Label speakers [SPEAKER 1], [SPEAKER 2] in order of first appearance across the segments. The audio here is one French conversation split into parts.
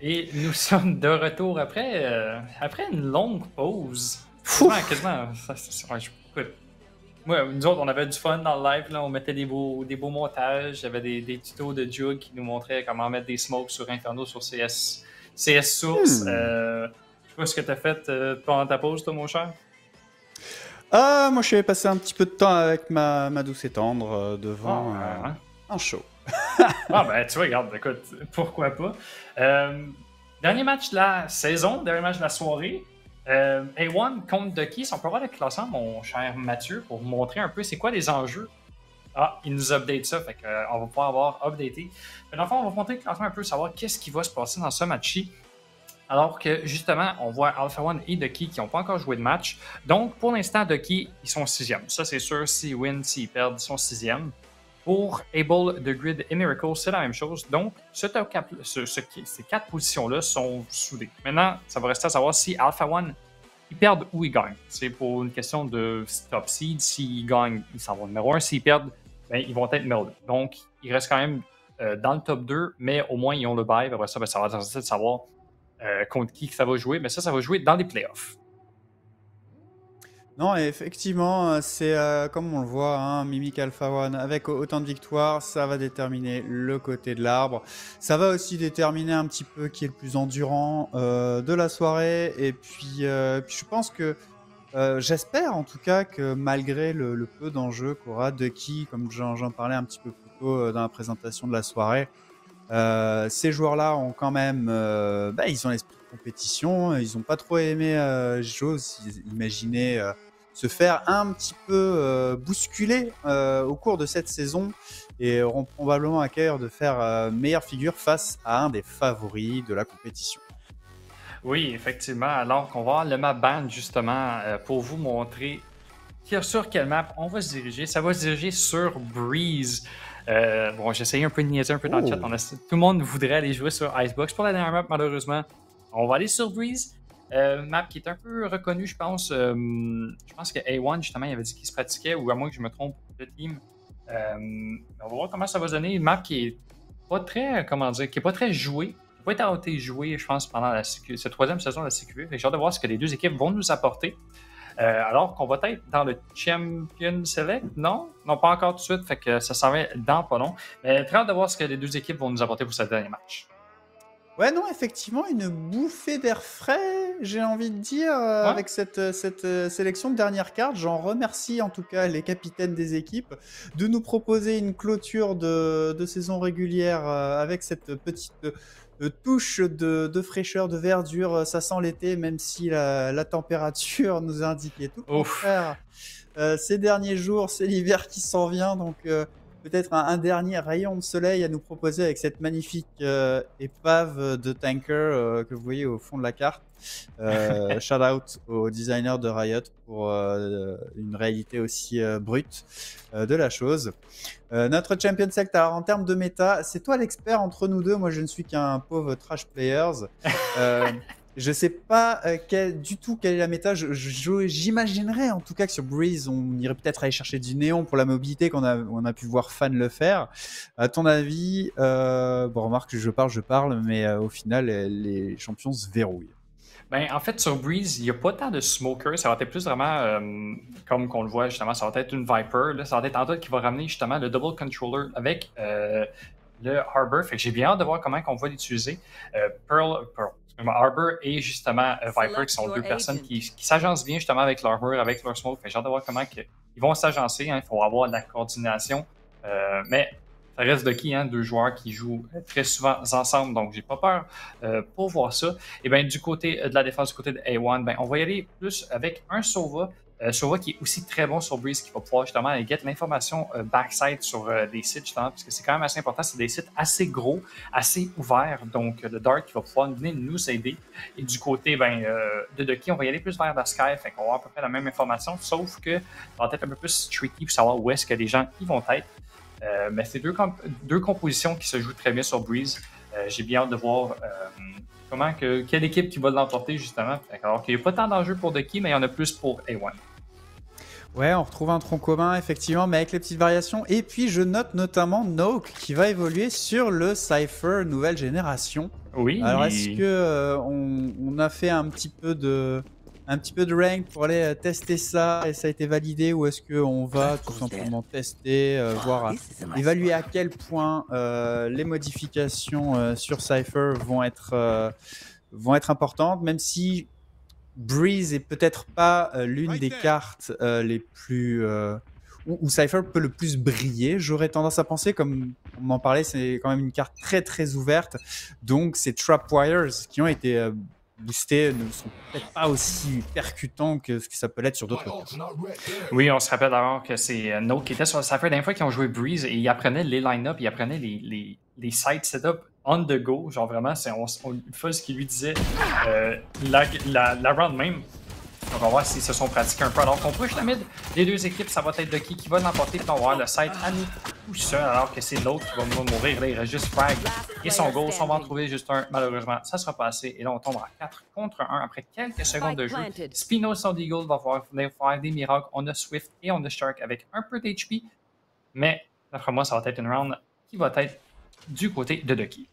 [SPEAKER 1] Et nous sommes de retour après une longue pause.
[SPEAKER 2] Fou!
[SPEAKER 1] Quasiment. Écoute, moi, nous autres, on avait du fun dans le live. Là. On mettait des beaux montages. Il y avait des tutos de Jug qui nous montraient comment mettre des smokes sur Inferno sur CS Source. Je sais pas ce que tu as fait pendant ta pause, toi, mon cher.
[SPEAKER 2] Moi, je suis allé passer un petit peu de temps avec ma douce et tendre devant un show.
[SPEAKER 1] Ben, tu vois, regarde, écoute, pourquoi pas. Dernier match de la saison, dernier match de la soirée. A1 contre Ducky. Si on peut voir le classement, mon cher Mathieu, pour vous montrer un peu c'est quoi les enjeux. Ah, il nous update ça, fait qu'on va pouvoir avoir updaté. Mais dans le fond, on va vous montrer le classement un peu, savoir qu'est-ce qui va se passer dans ce match-ci. Alors que justement, on voit Alpha One et Ducky qui n'ont pas encore joué de match. Donc, pour l'instant, Ducky, ils sont 6e. Ça, c'est sûr, s'ils win, s'ils perdent, ils sont 6e. Pour Able, The Grid et Miracle, c'est la même chose. Donc, ces 4 positions-là sont soudées. Maintenant, ça va rester à savoir si Alpha One, ils perdent ou ils gagnent. C'est pour une question de top seed. S'ils gagnent, ils s'en vont numéro 1. S'ils perdent, ben, ils vont être numéro 2. Donc, ils restent quand même dans le top 2, mais au moins, ils ont le bye. Après ça, ben, ça va être de savoir contre qui ça va jouer. Mais ça va jouer dans les playoffs.
[SPEAKER 2] Non, effectivement, c'est comme on le voit, hein, Mimic Alpha One, avec autant de victoires, ça va déterminer le côté de l'arbre. Ça va aussi déterminer un petit peu qui est le plus endurant de la soirée. Et puis je pense que, j'espère en tout cas que malgré le peu d'enjeux qu'aura Ducky, comme j'en parlais un petit peu plus tôt dans la présentation de la soirée, ces joueurs-là ont quand même, ils ont l'esprit de compétition. Ils n'ont pas trop aimé, j'ose imaginer, se faire un petit peu bousculer au cours de cette saison et auront probablement à cœur de faire meilleure figure face à un des favoris de la compétition.
[SPEAKER 1] Oui, effectivement. Alors qu'on va avoir le map band justement pour vous montrer sur quelle map on va se diriger. Ça va se diriger sur Breeze. Bon, j'ai essayé un peu de niaiser un peu dans le chat. Tout le monde voudrait aller jouer sur Icebox pour la dernière map, malheureusement. On va aller sur Breeze. Map qui est un peu reconnue, je pense. Je pense que A1, justement, il avait dit qu'il se pratiquait, ou à moins que je me trompe de team. On va voir comment ça va se donner. Une map qui est pas très, qui est pas très jouée. Qui n'a pas été jouée, je pense, pendant cette troisième saison de la CQV. J'ai hâte de voir ce que les deux équipes vont nous apporter. Alors qu'on va être dans le Champion Select, non? Non, pas encore tout de suite, fait que ça s'en va dans pas long. Mais très hâte de voir ce que les deux équipes vont nous apporter pour ce dernier match.
[SPEAKER 2] Ouais, non, effectivement, une bouffée d'air frais, j'ai envie de dire, avec cette sélection de dernière carte. J'en remercie en tout cas les capitaines des équipes de nous proposer une clôture de saison régulière avec cette petite touche de fraîcheur, de verdure. Ça sent l'été, même si la température nous indiquait tout le contraire. Ces derniers jours, c'est l'hiver qui s'en vient, donc peut-être un dernier rayon de soleil à nous proposer avec cette magnifique épave de tanker que vous voyez au fond de la carte. Shout out au designer de Riot pour une réalité aussi brute de la chose. Notre Champion Select, alors en termes de méta, c'est toi l'expert entre nous deux. Moi, je ne suis qu'un pauvre trash players. Je sais pas du tout quelle est la méta. J'imaginerais en tout cas que sur Breeze, on irait peut-être aller chercher du néon pour la mobilité on a pu voir Fan le faire. À ton avis, bon, remarque, je parle, mais au final, les champions se verrouillent.
[SPEAKER 1] Ben, en fait, sur Breeze, il n'y a pas tant de smokers. Ça va être plus vraiment, comme qu'on le voit justement, ça va être une Viper. Là, ça va être Anton qui va ramener justement le Double Controller avec le Harbor. Fait que j'ai bien hâte de voir comment on va l'utiliser. Harbor et justement Viper, qui sont deux personnes qui s'agencent bien justement avec leur Harbor, avec leur smoke. Fait que j'ai hâte de voir comment ils vont s'agencer. Hein. Il faut avoir de la coordination. Mais ça reste Ducky, hein, deux joueurs qui jouent très souvent ensemble, donc j'ai pas peur pour voir ça. Et bien, du côté de la défense, du côté de A1, ben, on va y aller plus avec un Sova. Sova qui est aussi très bon sur Breeze, qui va pouvoir justement aller get l'information backside sur des sites, justement, parce que c'est quand même assez important. C'est des sites assez gros, assez ouverts, donc le Dark qui va pouvoir venir nous aider. Et du côté de Ducky, on va y aller plus vers la Sky, fait qu'on va avoir à peu près la même information, sauf que ça va être un peu plus tricky pour savoir où est-ce que les gens y vont être. Mais c'est deux compositions qui se jouent très bien sur Breeze. J'ai bien hâte de voir quelle équipe qui va l'emporter, justement. Alors qu'il n'y a pas tant d'enjeux pour Ducky, mais il y en a plus pour A1.
[SPEAKER 2] Ouais, on retrouve un tronc commun, effectivement, mais avec les petites variations. Et puis, je note notamment Noke qui va évoluer sur le Cypher nouvelle génération. Alors, est-ce que
[SPEAKER 1] Oui.
[SPEAKER 2] on a fait un petit peu de rank pour aller tester ça et ça a été validé, ou est-ce qu'on va tout simplement tester, voir, évaluer à quel point les modifications sur Cypher vont être importantes, même si Breeze est peut-être pas l'une des cartes les plus où Cypher peut le plus briller. J'aurais tendance à penser, comme on en parlait, c'est quand même une carte très très ouverte. Donc ces Trapwires qui ont été boostés ne sont peut-être pas aussi percutants que ce que ça peut l'être sur d'autres cartes.
[SPEAKER 1] Oui, on se rappelle alors que c'est Note qui était sur le Cypher. La dernière fois qu'ils ont joué Breeze et ils apprenaient les line-up, ils apprenaient les side setup on the go. Genre vraiment, on fait ce qu'il lui disait la round même. On va voir s'ils se sont pratiqués un peu. Alors qu'on push la mid, les deux équipes, ça va être de qui va l'emporter. Puis on va voir le side à nous tout seul, alors que c'est l'autre qui va mourir. Là, il reste juste Frag et son goal. On va en trouver juste un. Malheureusement, ça sera pas assez. Et là, on tombe à 4 contre 1 après quelques secondes de jeu. Spino son Deagle va venir faire des miracles. On a Swift et on a Shark avec un peu d'HP. Mais, d'après moi, ça va être une round qui va être du côté de Ducky.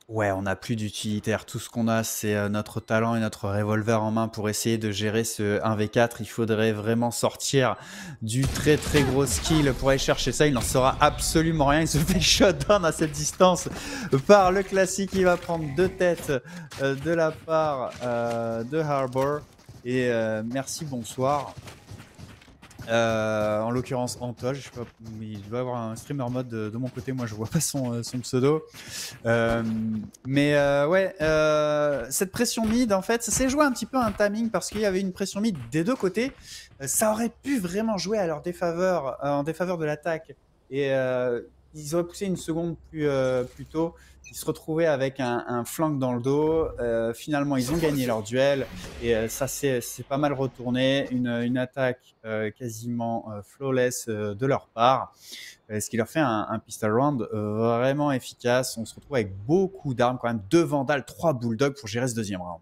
[SPEAKER 2] Ouais, on n'a plus d'utilitaire. Tout ce qu'on a, c'est notre talent et notre revolver en main pour essayer de gérer ce 1v4. Il faudrait vraiment sortir du très très gros skill pour aller chercher ça. Il n'en saura absolument rien. Il se fait shutdown à cette distance par le classique. Il va prendre 2 têtes de la part de Harbor. Et merci, bonsoir. En l'occurrence Antol, je sais pas, il doit avoir un streamer mode de mon côté, moi je vois pas son pseudo. Ouais, cette pression mid, en fait, ça s'est joué un petit peu un timing parce qu'il y avait une pression mid des deux côtés. Ça aurait pu vraiment jouer à leur défaveur, en défaveur de l'attaque. Et ils auraient poussé une seconde plus tôt. Ils se retrouvaient avec un flank dans le dos. Finalement, ils ont gagné leur duel. Et ça c'est pas mal retourné. Une attaque quasiment flawless de leur part. Ce qui leur fait un pistol round vraiment efficace. On se retrouve avec beaucoup d'armes quand même. 2 Vandals, 3 Bulldogs pour gérer ce deuxième round.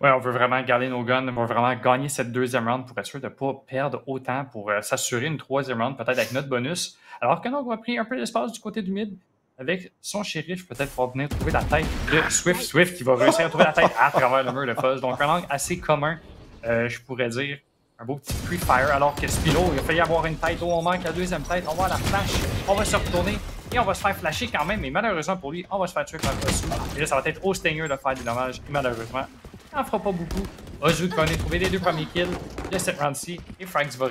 [SPEAKER 1] Ouais, on veut vraiment garder nos guns, on veut vraiment gagner cette deuxième round pour être sûr de ne pas perdre autant, pour s'assurer une troisième round, peut-être avec notre bonus. Alors que nous, on a pris un peu d'espace du côté du mid, avec son shérif, peut-être pour venir trouver la tête de Swift. Swift qui va réussir à trouver la tête à travers le mur de fuzz. Donc un angle assez commun, je pourrais dire. Un beau petit pre-fire, alors que Spino, il a failli avoir une tête. Oh, on manque la deuxième tête. On va à la flash. On va se retourner et on va se faire flasher quand même. Mais malheureusement pour lui, on va se faire tuer par le dessus. Et là, ça va être au Stinger de faire des dommages. Et malheureusement, il n'en fera pas beaucoup. Ozu qui va trouver les 2 premiers kills de cette round-ci. Et Frags va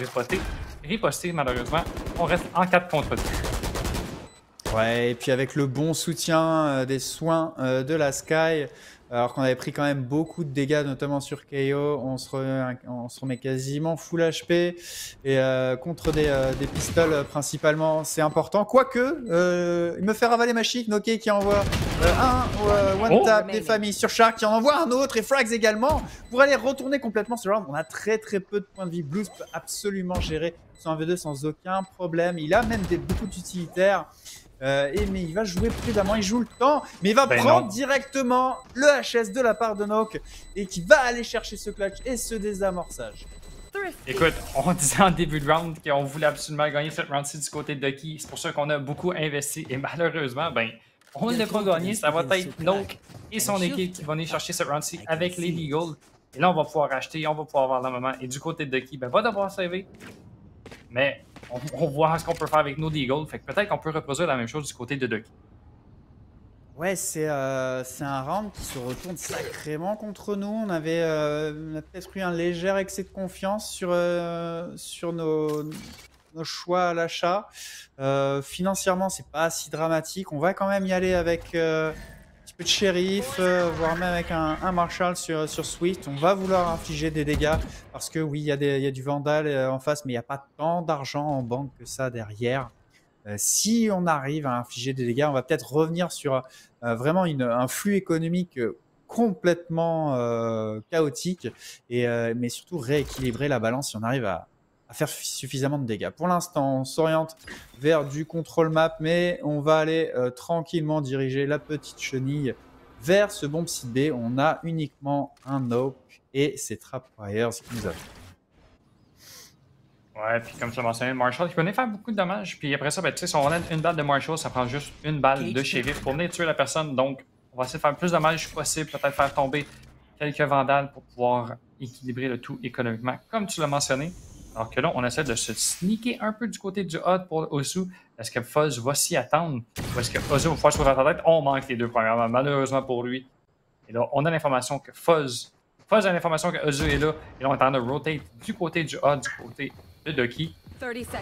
[SPEAKER 1] riposter, malheureusement. On reste en 4 contre 2.
[SPEAKER 2] Ouais, et puis avec le bon soutien des soins de la Sky, alors qu'on avait pris quand même beaucoup de dégâts, notamment sur KO, on se remet quasiment full HP. Et contre des pistoles principalement, c'est important. Quoique, il me fait ravaler ma chic, Noké qui envoie un one-tap des familles sur Shark, qui en envoie un autre, et Frags également, pour aller retourner complètement ce round. On a très très peu de points de vie. Blues peut absolument gérer son 1v2 sans aucun problème. Il a même beaucoup d'utilitaires. Mais il va jouer prudemment, il joue le temps, mais il va prendre directement le HS de la part de Noke et qui va aller chercher ce clutch et ce désamorçage.
[SPEAKER 1] Écoute, on disait en début de round qu'on voulait absolument gagner cette round-ci du côté de Ducky. C'est pour ça qu'on a beaucoup investi et malheureusement, on ne l'a pas gagné. Ça va être Noke et son équipe qui vont aller chercher cette round-ci avec les Legal. Et là, on va pouvoir acheter, on va pouvoir avoir l'armement. Et du côté de Ducky, va devoir sauver. Mais on voit ce qu'on peut faire avec nos Deagle. Fait que peut-être qu'on peut reproduire la même chose du côté de Ducky.
[SPEAKER 2] Ouais, c'est un round qui se retourne sacrément contre nous. On a peut-être eu un léger excès de confiance sur nos choix à l'achat. Financièrement, c'est pas si dramatique. On va quand même y aller avec un petit peu de shérif, voire même avec un Marshall sur Swift. On va vouloir infliger des dégâts parce que oui, il y a du Vandal en face, mais il n'y a pas tant d'argent en banque que ça derrière. Si on arrive à infliger des dégâts, on va peut-être revenir sur vraiment un flux économique complètement chaotique, mais surtout rééquilibrer la balance si on arrive à faire suffisamment de dégâts. Pour l'instant, on s'oriente vers du contrôle map, mais on va aller tranquillement diriger la petite chenille vers ce bomb site B. On a uniquement un Nope et c'est Trapwires qui nous attend.
[SPEAKER 1] Ouais, puis comme tu l'as mentionné, Marshall, il peut venir faire beaucoup de dommages. Puis après ça, ben, tu sais, si on a une balle de Marshall, ça prend juste une balle de shérif pour venir tuer la personne. Donc, on va essayer de faire le plus de dommages possible, peut-être faire tomber quelques vandales pour pouvoir équilibrer le tout économiquement, comme tu l'as mentionné. Alors que là, on essaie de se sneaker un peu du côté du HUD pour Ozu. Est-ce que Fuzz va s'y attendre? Ou est-ce que Ozu va pouvoir se faire la tête? On manque les deux premièrement, malheureusement pour lui. Et là, on a l'information que Fuzz a l'information que Ozu est là. Et là, on est en train de rotate du côté du HUD, du côté de Ducky.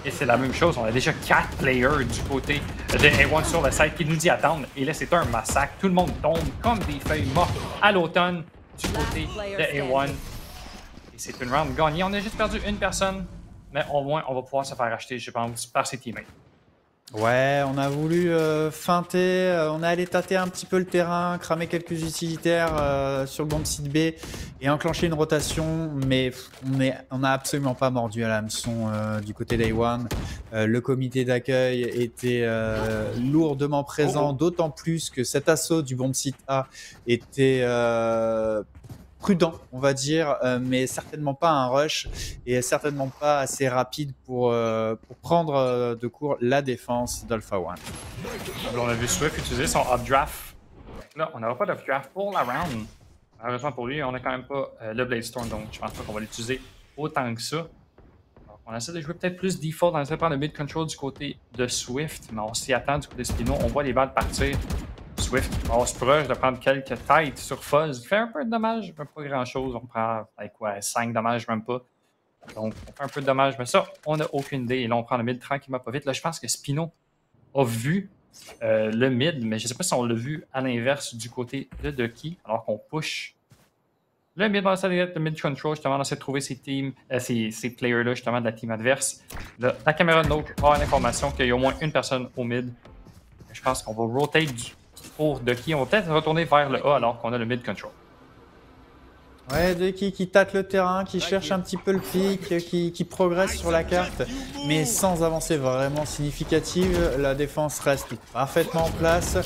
[SPEAKER 1] Et c'est la même chose. On a déjà 4 players du côté de A1 sur le site qui nous dit attendre. Et là, c'est un massacre. Tout le monde tombe comme des feuilles mortes à l'automne du côté de A1. Et c'est une round gagnée. On a juste perdu une personne, mais au moins, on va pouvoir se faire acheter, je pense, par ses teammates.
[SPEAKER 2] Ouais, on a voulu feinter, on est allé tâter un petit peu le terrain, cramer quelques utilitaires sur le bomb site B et enclencher une rotation, mais on n'a absolument pas mordu à l'hameçon du côté d'A1. Le comité d'accueil était lourdement présent, d'autant plus que cet assaut du bomb site A était prudent, on va dire, mais certainement pas un rush et certainement pas assez rapide pour prendre de court la défense d'Alpha One.
[SPEAKER 1] On a vu Swift utiliser son updraft. Là, on n'aura pas d'updraft pour la round. Malheureusement pour lui, on n'a quand même pas le Bladestorm, donc je pense pas qu'on va l'utiliser autant que ça. Donc, on essaie de jouer peut-être plus default, on essaie de prendre le mid-control du côté de Swift, mais on s'y attend du côté de Spino. On voit les balles partir. Swift, on se proche de prendre quelques têtes sur Fuzz. Il fait un peu de dommages, mais pas grand-chose. On prend, avec quoi, 5 dommages, même pas. Donc, on fait un peu de dommages, mais ça, on n'a aucune idée. Et là, on prend le mid tranquillement pas vite. Là, je pense que Spino a vu le mid, mais je ne sais pas si on l'a vu à l'inverse du côté de Ducky, alors qu'on push le mid, on essaie de le mid control, justement, on essaie de trouver ces players-là, justement, de la team adverse. Là, la caméra de Note a l'information qu'il y a au moins une personne au mid. Je pense qu'on va rotate pour Ducky. On va peut-être retourner vers le A alors qu'on a le mid control.
[SPEAKER 2] Ouais, Ducky qui tâte le terrain, qui cherche un petit peu le pic, qui progresse sur la carte, mais sans avancée vraiment significative. La défense reste parfaitement en place.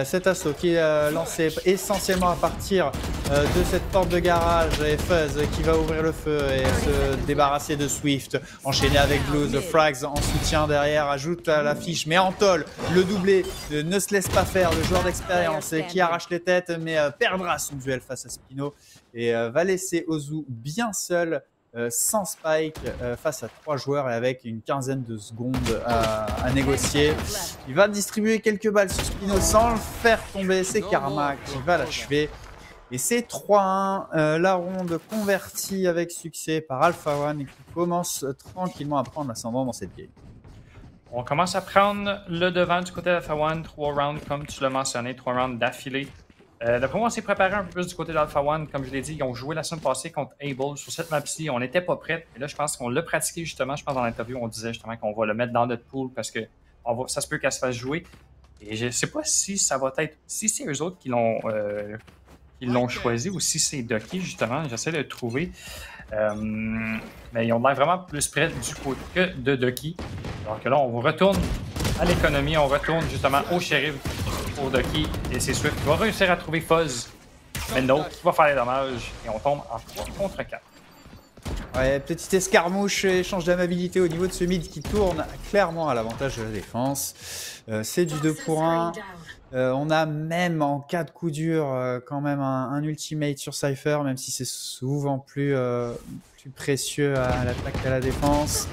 [SPEAKER 2] Cet assaut qui est lancé essentiellement à partir de cette porte de garage et Fuzz qui va ouvrir le feu et se débarrasser de Swift. Enchaîné avec Blues, Frags en soutien derrière, ajoute à l'affiche, mais Antol, le doublé, ne se laisse pas faire, le joueur d'expérience qui arrache les têtes, mais perdra son duel face à Spino. Et va laisser Ozu bien seul, sans Spike, face à 3 joueurs et avec une quinzaine de secondes à négocier. Il va distribuer quelques balles sur Spino sans le faire tomber. C'est Karma qui va l'achever. Et c'est 3-1, la ronde convertie avec succès par Alpha One qui commence tranquillement à prendre l'ascendant dans cette game.
[SPEAKER 1] On commence à prendre le devant du côté d'Alpha One. 3 rounds, comme tu l'as mentionné, 3 rounds d'affilée. D'après moi, on s'est préparé un peu plus du côté d'Alpha One. Comme je l'ai dit, ils ont joué la semaine passée contre Able sur cette map-ci. On n'était pas prêts. Et là, je pense qu'on l'a pratiqué justement. Je pense dans l'interview, on disait justement qu'on va le mettre dans notre pool parce que ça se peut qu'elle se fasse jouer. Et je ne sais pas si ça va être. Si c'est eux autres qui l'ont choisi ou si c'est Ducky, justement. J'essaie de le trouver. Mais ils ont l'air vraiment plus près du côté que de Ducky. Donc là, on retourne à l'économie. On retourne justement au shérif pour Ducky et c'est Swift qui va réussir à trouver Fuzz. Mais Note qui va faire les dommages et on tombe en 3 contre 4.
[SPEAKER 2] Ouais, petite escarmouche, échange d'amabilité au niveau de ce mid qui tourne clairement à l'avantage de la défense. C'est du 2 pour 1. On a même en cas de coup dur quand même un ultimate sur Cypher, même si c'est souvent plus précieux à l'attaque qu'à la défense.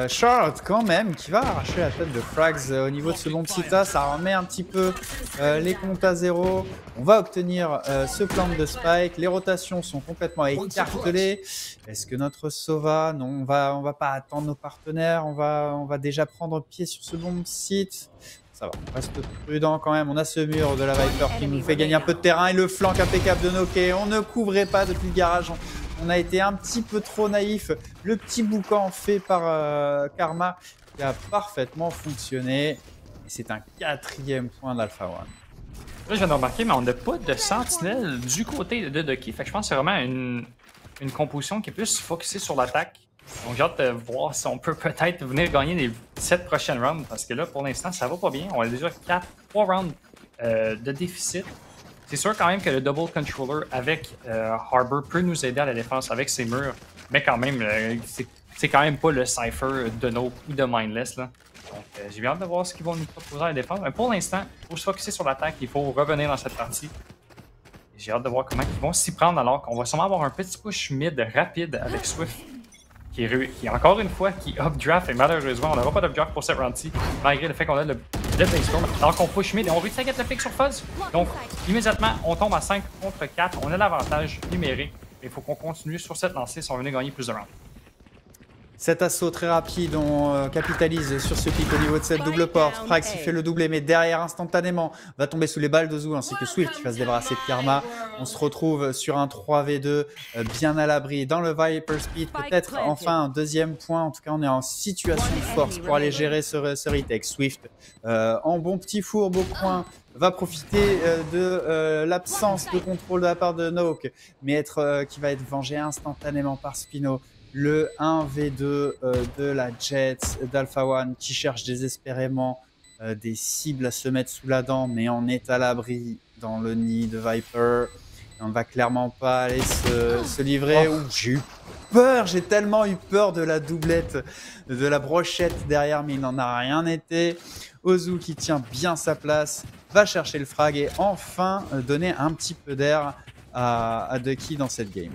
[SPEAKER 2] Short quand même qui va arracher la tête de Frags au niveau de ce bomb sita, ça remet un petit peu les comptes à zéro. On va obtenir ce plant de Spike, les rotations sont complètement écartelées. Est-ce que notre Sova, non, on va pas attendre nos partenaires, on va déjà prendre pied sur ce bomb site. Ça va, on reste prudent quand même. On a ce mur de la Viper qui nous fait gagner un peu de terrain et le flanc impeccable de Noké. On ne couvrait pas depuis le garage. On a été un petit peu trop naïf. Le petit boucan fait par Karma qui a parfaitement fonctionné. Et c'est un 4e point d'Alpha One.
[SPEAKER 1] Là, je viens de remarquer, mais on n'a pas de sentinelle du côté de Ducky. Fait que je pense que c'est vraiment une composition qui est plus focusée sur l'attaque. Donc j'ai hâte de voir si on peut peut-être venir gagner les 7 prochaines rounds. Parce que là, pour l'instant, ça va pas bien. On a déjà 3 rounds de déficit. C'est sûr quand même que le double controller avec Harbor peut nous aider à la défense avec ses murs. Mais quand même, c'est c'est quand même pas le Cypher de Nope ou de Mindless. Là. Donc, j'ai bien hâte de voir ce qu'ils vont nous proposer à la défense. Mais pour l'instant, il faut se focusser sur l'attaque. Il faut revenir dans cette partie. J'ai hâte de voir comment ils vont s'y prendre alors qu'on va sûrement avoir un petit push mid rapide avec Swift qui encore une fois qui updraft et malheureusement on n'aura pas d'updraft pour cette round-ci malgré le fait qu'on a le Blaze-Storm alors qu'on push mid et on réussit à get le pick sur Fuzz. Donc immédiatement on tombe à 5 contre 4, on a l'avantage numérique et il faut qu'on continue sur cette lancée si on veut gagner plus de rounds.
[SPEAKER 2] Cet assaut très rapide, on capitalise sur ce pic au niveau de cette double porte. Frags qui fait le doublé, mais derrière instantanément va tomber sous les balles d'Ozu ainsi que Swift qui va se débarrasser de Karma. On se retrouve sur un 3v2 bien à l'abri dans le Viper Speed. Peut-être enfin un deuxième point. En tout cas, on est en situation de force pour aller gérer ce retake. Swift en bon petit fourbe au coin va profiter de l'absence de contrôle de la part de Noke, mais qui va être vengé instantanément par Spino. Le 1v2 de la Jets d'Alpha One qui cherche désespérément des cibles à se mettre sous la dent, mais on est à l'abri dans le nid de Viper. On ne va clairement pas aller se livrer. Oh. J'ai eu peur, j'ai tellement eu peur de la doublette, de la brochette derrière, mais il n'en a rien été. Ozu qui tient bien sa place, va chercher le frag et enfin donner un petit peu d'air à Ducky dans cette game.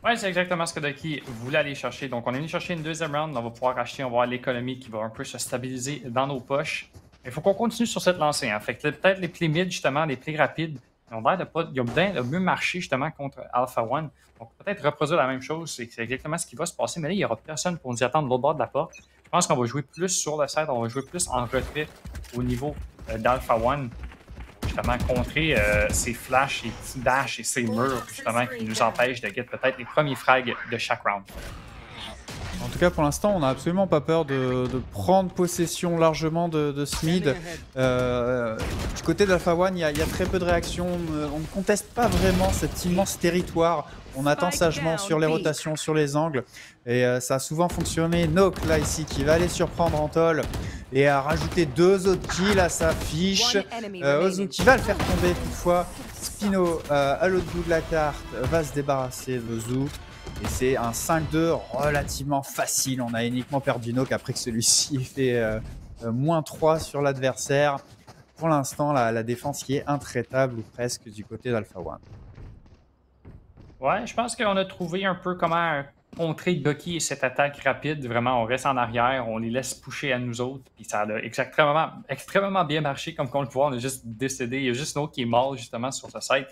[SPEAKER 1] Ouais, c'est exactement ce que Ducky voulait aller chercher. Donc, on est venu chercher une deuxième round. On va pouvoir acheter, on va voir l'économie qui va un peu se stabiliser dans nos poches. Il faut qu'on continue sur cette lancée. Hein. Fait que peut-être les plays mid, justement, les plays rapides, ils ont bien de mieux marcher justement contre Alpha One. Donc, peut-être reproduire la même chose. C'est exactement ce qui va se passer. Mais là, il n'y aura personne pour nous y attendre de l'autre bord de la porte. Je pense qu'on va jouer plus sur le side. On va jouer plus en retrait au niveau d'Alpha One. Justement, contrer ces flashs, ces petits dashs et ces murs, justement, qui nous empêchent de get peut-être les premiers frags de chaque round.
[SPEAKER 2] En tout cas, pour l'instant, on n'a absolument pas peur de prendre possession largement de ce mid. Du côté d'Alpha One, il y a très peu de réactions. On ne conteste pas vraiment cet immense territoire. On attend sagement sur les rotations, sur les angles. Et ça a souvent fonctionné. Noke, là, ici, qui va aller surprendre Antol et à rajouter 2 autres kills à sa fiche. Ozu qui va le faire tomber toutefois. Spino, à l'autre bout de la carte, va se débarrasser d'Ozu. Et c'est un 5-2 relativement facile. On a uniquement perdu Noke après que celui-ci ait fait -3 sur l'adversaire. Pour l'instant, la défense qui est intraitable ou presque du côté d'Alpha One.
[SPEAKER 1] Ouais, je pense qu'on a trouvé un peu comment contrer Ducky et cette attaque rapide. Vraiment, on reste en arrière, on les laisse pusher à nous autres. Puis ça a extrêmement bien marché comme qu'on le voit. On a juste décédé. Il y a juste Noke qui est mort justement sur ce site.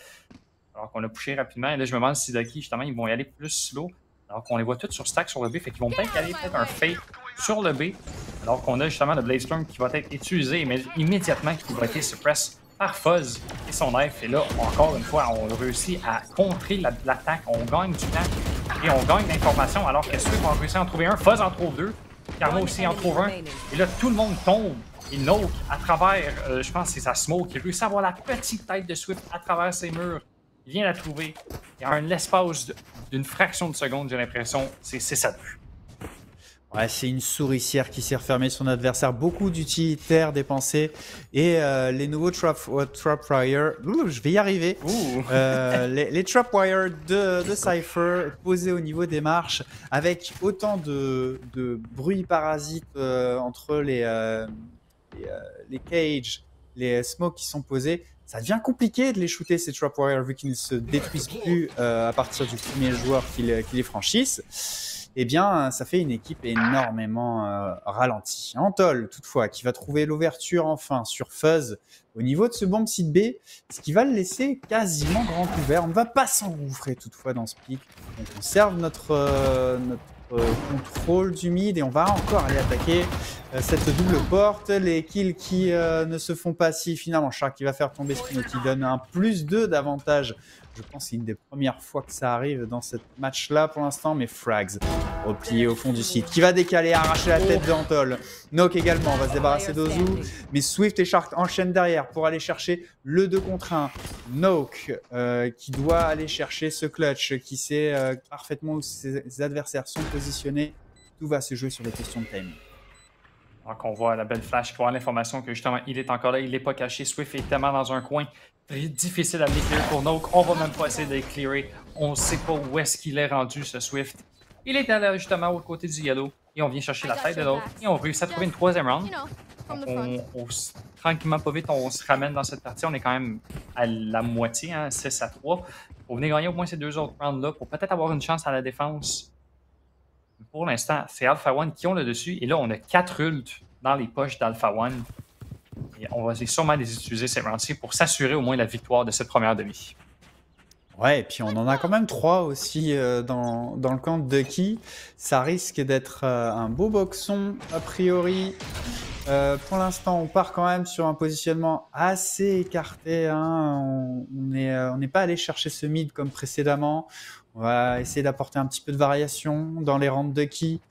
[SPEAKER 1] Alors qu'on a pushé rapidement. Et là, je me demande si Ducky, justement, ils vont y aller plus slow. Alors qu'on les voit tous sur stack sur le B. Fait qu'ils vont peut-être aller un fake sur le B. Alors qu'on a justement le Blaze-Storm qui va être utilisé immédiatement, qui va être suppress par Fuzz et son F. Et là, encore une fois, on réussit à contrer l'attaque. On gagne du temps et on gagne l'information. Alors que ceux qui vont réussir à en trouver un, Fuzz en trouve 2. Karma aussi en trouve un. Et là, tout le monde tombe. Et Noke, à travers, je pense que c'est sa smoke, il réussit à voir la petite tête de Swift à travers ses murs. Il vient la trouver. Il y a un espace d'une fraction de seconde, j'ai l'impression. C'est ça.
[SPEAKER 2] Ouais, c'est une souricière qui s'est refermée son adversaire. Beaucoup d'utilitaires dépensés. Et les nouveaux Trapwire. Je vais y arriver. Les Trapwire de Cypher posés au niveau des marches avec autant de bruit parasite entre les cages, les smokes qui sont posés. Ça devient compliqué de les shooter, ces Trapwire, vu qu'ils ne se détruisent plus à partir du premier joueur qui les franchisse. Eh bien, ça fait une équipe énormément ralentie. Antol, toutefois, qui va trouver l'ouverture enfin sur Fuzz au niveau de ce bomb site B, ce qui va le laisser quasiment grand ouvert. On ne va pas s'engouffrer toutefois dans ce pic. On conserve notre contrôle du mid et on va encore aller attaquer cette double porte. Les kills qui ne se font pas si finalement Shark qui va faire tomber Spino qui donne un +2 d'avantage. Je pense que c'est une des premières fois que ça arrive dans ce match-là pour l'instant, mais Frags replié au fond du site qui va décaler, arracher la tête de Antol. Noke également va se débarrasser d'Ozu, mais Swift et Shark enchaînent derrière pour aller chercher le 2 contre 1. Noke qui doit aller chercher ce clutch, qui sait parfaitement où ses adversaires sont positionnés. Tout va se jouer sur les questions de timing.
[SPEAKER 1] Donc on voit la belle flash qui voit l'information que justement il est encore là, il n'est pas caché. Swift est tellement dans un coin. Très difficile à les clear pour Noke. On va même pas essayer de les clearer. On ne sait pas où est-ce qu'il est rendu, ce Swift. Il est allé justement au côté du yellow. Et on vient chercher la tête de l'autre. Et on réussit à trouver une troisième round. Tranquillement, pas vite, on se ramène dans cette partie. On est quand même à la moitié, hein, 6-3. On venait gagner au moins ces 2 autres rounds-là pour peut-être avoir une chance à la défense. Mais pour l'instant, c'est Alpha One qui ont le dessus. Et là, on a 4 ults dans les poches d'Alpha One. Et on va sûrement les utiliser ces rounds-ci pour s'assurer au moins la victoire de cette première demi.
[SPEAKER 2] Ouais, et puis on en a quand même 3 aussi dans le camp de Ducky. Ça risque d'être un beau boxon a priori. Pour l'instant, on part quand même sur un positionnement assez écarté. Hein. On n'est pas allé chercher ce mid comme précédemment. On va essayer d'apporter un petit peu de variation dans les rangs de Ducky.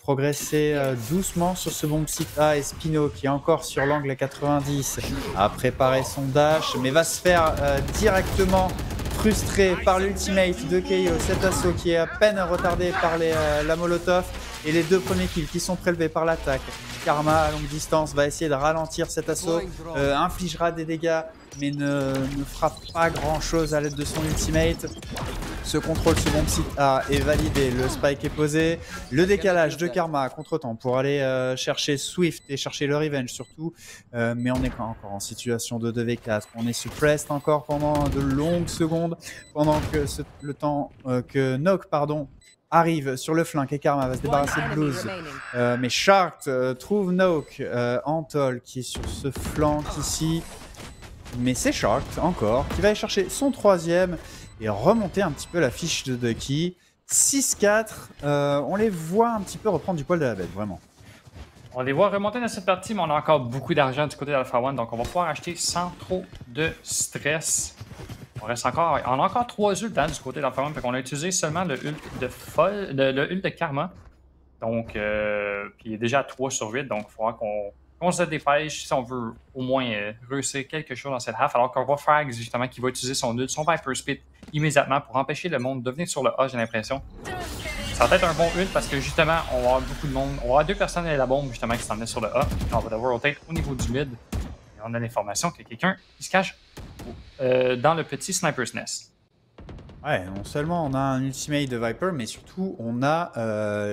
[SPEAKER 2] Progresser doucement sur ce bon site A. Et Spino, qui est encore sur l'angle à 90, a préparé son dash, mais va se faire directement frustré par l'ultimate de KO. Cet assaut qui est à peine retardé par la Molotov. Et les 2 premiers kills qui sont prélevés par l'attaque. Karma à longue distance va essayer de ralentir cet assaut, infligera des dégâts, mais ne fera pas grand chose à l'aide de son ultimate. Ce contrôle second site A est validé, le spike est posé. Le décalage de Karma à contre-temps pour aller chercher Swift et chercher le revenge surtout. Mais on est encore en situation de 2v4. On est suppressed encore pendant de longues secondes, pendant que le temps que Nock, arrive sur le flanc et Karma va se débarrasser de Blues. Mais Shark trouve Nock, Antol qui est sur ce flanc ici. Mais c'est Shark encore qui va aller chercher son 3e et remonter un petit peu la fiche de Ducky. 6-4, on les voit un petit peu reprendre du poil de la bête, vraiment.
[SPEAKER 1] On les voit remonter dans cette partie, mais on a encore beaucoup d'argent du côté d'Alpha One, donc on va pouvoir acheter sans trop de stress. On a encore 3 ults du côté d'Alpha One, fait qu'on a utilisé seulement le ult le ult de Karma. Donc, puis il est déjà à 3 sur 8, donc il faudra qu'on se dépêche si on veut au moins réussir quelque chose dans cette half. Alors qu'on va Frags, justement, qui va utiliser son ult, son Viper Spit immédiatement pour empêcher le monde de venir sur le A, j'ai l'impression. Ça va être un bon ult parce que justement, on va avoir beaucoup de monde. On va avoir 2 personnes à la bombe justement qui s'en venaient sur le A. On va devoir rotate au niveau du mid. Et on a l'information qu'il y a quelqu'un qui se cache dans le petit Sniper's Nest.
[SPEAKER 2] Ouais, non seulement on a un ultimate de Viper, mais surtout on a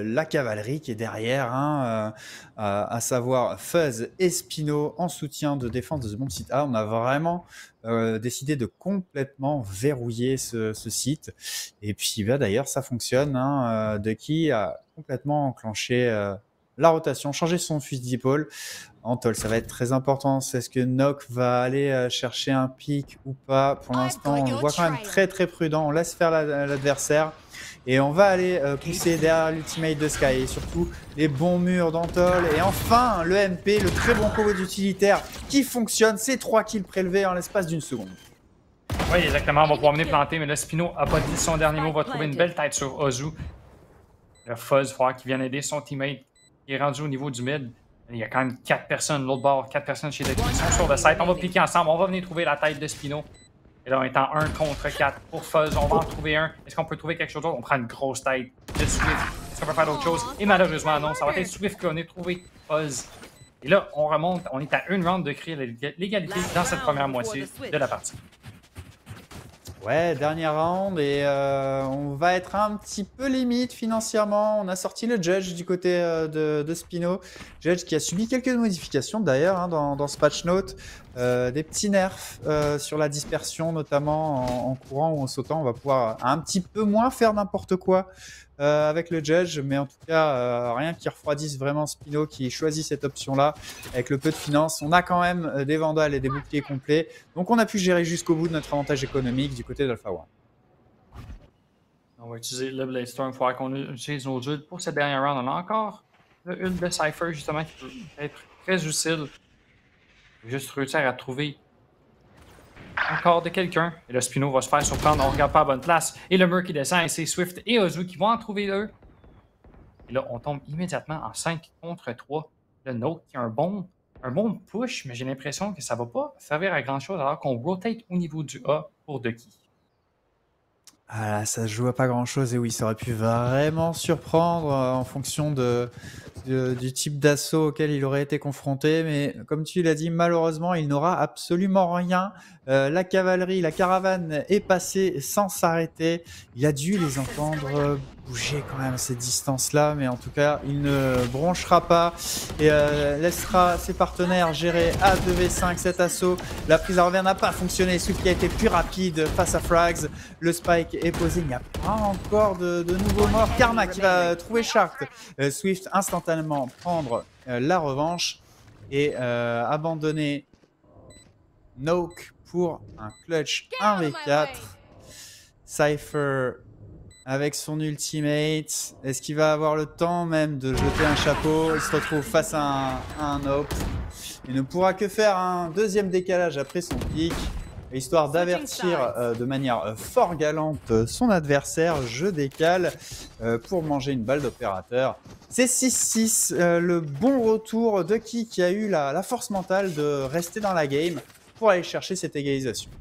[SPEAKER 2] la cavalerie qui est derrière, hein, à savoir Fuzz et Spino en soutien de défense de ce bon site A. On a vraiment décidé de complètement verrouiller ce site. Et puis bah, d'ailleurs ça fonctionne. Hein, Ducky a complètement enclenché la rotation, changé son fusil d'épaule. Antol, ça va être très important. Est-ce que Nock va aller chercher un pic ou pas? Pour l'instant, on le voit quand même très très prudent. On laisse faire l'adversaire. Et on va aller pousser derrière l'ultimate de Sky. Et surtout, les bons murs d'Antol. Et enfin, le MP, le très bon combo d'utilitaire qui fonctionne. C'est 3 kills prélevés en l'espace d'une seconde.
[SPEAKER 1] Oui, exactement. On va pouvoir venir planter. Mais là, Spino n'a pas dit son dernier mot. Va trouver une belle tête sur Ozu. Le Fuzz, il va falloir qu'il vienne aider son teammate. Il est rendu au niveau du mid. Il y a quand même 4 personnes de l'autre bord, 4 personnes chez Ducky qui sont sur le site. On va piquer ensemble, on va venir trouver la tête de Spino. Et là, on est en 1 contre 4 pour Fuzz. On va en trouver un. Est-ce qu'on peut trouver quelque chose d'autre? On prend une grosse tête de Swift. Est-ce qu'on peut faire d'autres choses? Et malheureusement, non. Ça va être Swift qu'on ait trouvé Fuzz. Et là, on remonte. On est à une round de créer l'égalité dans cette première moitié de la partie.
[SPEAKER 2] Ouais, dernière round et on va être un petit peu limite financièrement. On a sorti le Judge du côté de Spino. Judge qui a subi quelques modifications d'ailleurs hein, dans ce patch note. Des petits nerfs sur la dispersion, notamment en courant ou en sautant. On va pouvoir un petit peu moins faire n'importe quoi avec le Judge, mais en tout cas, rien qui refroidisse vraiment Spino qui choisit cette option-là. Avec le peu de finances, on a quand même des vandales et des boucliers complets. Donc on a pu gérer jusqu'au bout de notre avantage économique du côté d'Alpha One.
[SPEAKER 1] On va utiliser le Blade Storm. Il faudra qu'on utilise nos ults pour cette dernière round. On a encore le ult de Cypher, justement, qui peut être très utile. Juste réussir à trouver encore de quelqu'un. Et le Spino va se faire surprendre. On ne regarde pas à bonne place. Et le mur qui descend. Et c'est Swift et Ozu qui vont en trouver eux. Et là, on tombe immédiatement en 5 contre 3. Le Note qui a un bon push, mais j'ai l'impression que ça ne va pas servir à grand chose alors qu'on rotate au niveau du A pour Ducky.
[SPEAKER 2] Ah là, ça se joue à pas grand-chose et oui, ça aurait pu vraiment surprendre en fonction du type d'assaut auquel il aurait été confronté. Mais comme tu l'as dit, malheureusement, il n'aura absolument rien. La cavalerie, la caravane est passée sans s'arrêter. Il a dû les entendre bouger quand même à cette distance-là, mais en tout cas, il ne bronchera pas et laissera ses partenaires gérer à 2v5 cet assaut. La prise à revers n'a pas fonctionné. Swift qui a été plus rapide face à Frags. Le spike est posé. Il n'y a pas encore de nouveaux morts. Karma qui va trouver Shark. Swift instantanément prendre la revanche et abandonner Noke pour un clutch 1v4. Cypher avec son ultimate. Est-ce qu'il va avoir le temps même de jeter un chapeau? Il se retrouve face à un Noke. Il ne pourra que faire un deuxième décalage après son pic. Histoire d'avertir de manière fort galante son adversaire, je décale pour manger une balle d'opérateur. C'est 6-6, le bon retour de qui a eu la force mentale de rester dans la game pour aller chercher cette égalisation.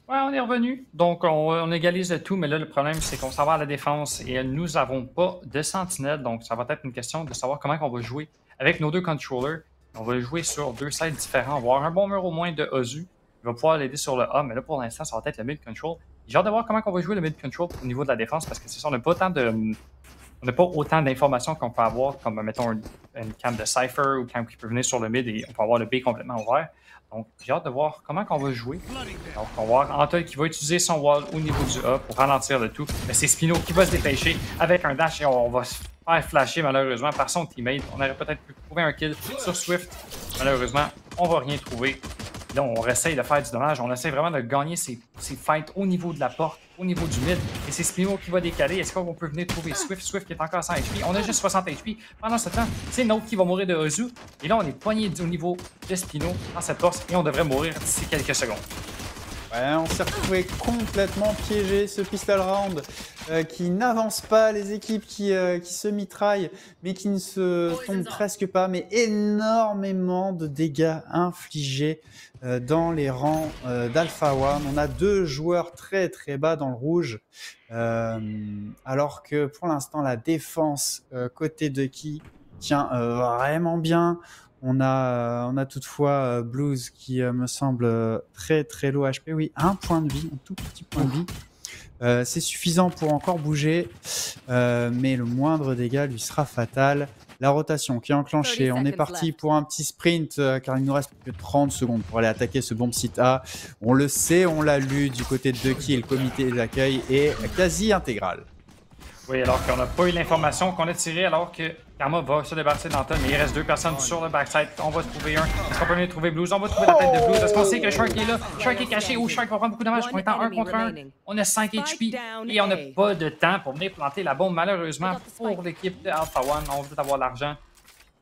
[SPEAKER 1] Ouais, on est revenu. Donc, on égalise le tout, mais là, le problème, c'est qu'on s'en va à la défense et nous n'avons pas de sentinelle. Donc, ça va être une question de savoir comment on va jouer avec nos deux controllers. On va jouer sur deux sides différents. On va avoir un bon mur au moins de Ozu. Il va pouvoir l'aider sur le A, mais là, pour l'instant, ça va être le mid control. J'ai hâte de voir comment on va jouer le mid control au niveau de la défense, parce que c'est ça, on n'a pas autant d'informations qu'on peut avoir, comme, mettons, une cam de Cypher ou cam qui peut venir sur le mid et on peut avoir le B complètement ouvert. Donc, j'ai hâte de voir comment on va jouer. Donc, on va voir Antol qui va utiliser son wall au niveau du A pour ralentir le tout. Mais c'est Spino qui va se dépêcher avec un dash et on va se faire flasher malheureusement par son teammate. On aurait peut-être pu trouver un kill sur Swift. Malheureusement, on va rien trouver. Là, on essaye de faire du dommage. On essaie vraiment de gagner ces fights au niveau de la porte, au niveau du mid. Et c'est Spino qui va décaler. Est-ce qu'on peut venir trouver Swift? Swift qui est encore à 100 HP. On a juste 60 HP. Pendant ce temps, c'est Note qui va mourir de Ozu. Et là, on est poigné au niveau de Spino dans cette force et on devrait mourir d'ici quelques secondes.
[SPEAKER 2] Ouais, on s'est retrouvé complètement piégé, ce pistol round qui n'avance pas, les équipes qui se mitraillent, mais qui ne se tombent presque pas, mais énormément de dégâts infligés dans les rangs d'Alpha One. On a deux joueurs très très bas dans le rouge, alors que pour l'instant la défense côté de qui tient vraiment bien. On a toutefois Blues qui me semble très très low HP. Oui, un point de vie, un tout petit point de vie. C'est suffisant pour encore bouger, mais le moindre dégât lui sera fatal. La rotation qui est enclenchée. On est parti pour un petit sprint car il nous reste que 30 secondes pour aller attaquer ce bomb site A. On le sait, on l'a lu du côté de Ducky et le comité d'accueil est quasi intégral.
[SPEAKER 1] Oui, alors qu'on n'a pas eu l'information qu'on a tirée alors que Karma va se débarrasser d'Anton, mais il reste deux personnes sur le backside. On va trouver un. Est-ce qu'on peut venir trouver Blues? On va trouver la tête de Blues. Est-ce qu'on sait que Shark est là? Shark est caché. Oh, Shark va prendre beaucoup de dommages. On est en 1 contre 1. On a 5 HP et on n'a pas de temps pour venir planter la bombe. Malheureusement, pour l'équipe de Alpha One, on veut avoir l'argent.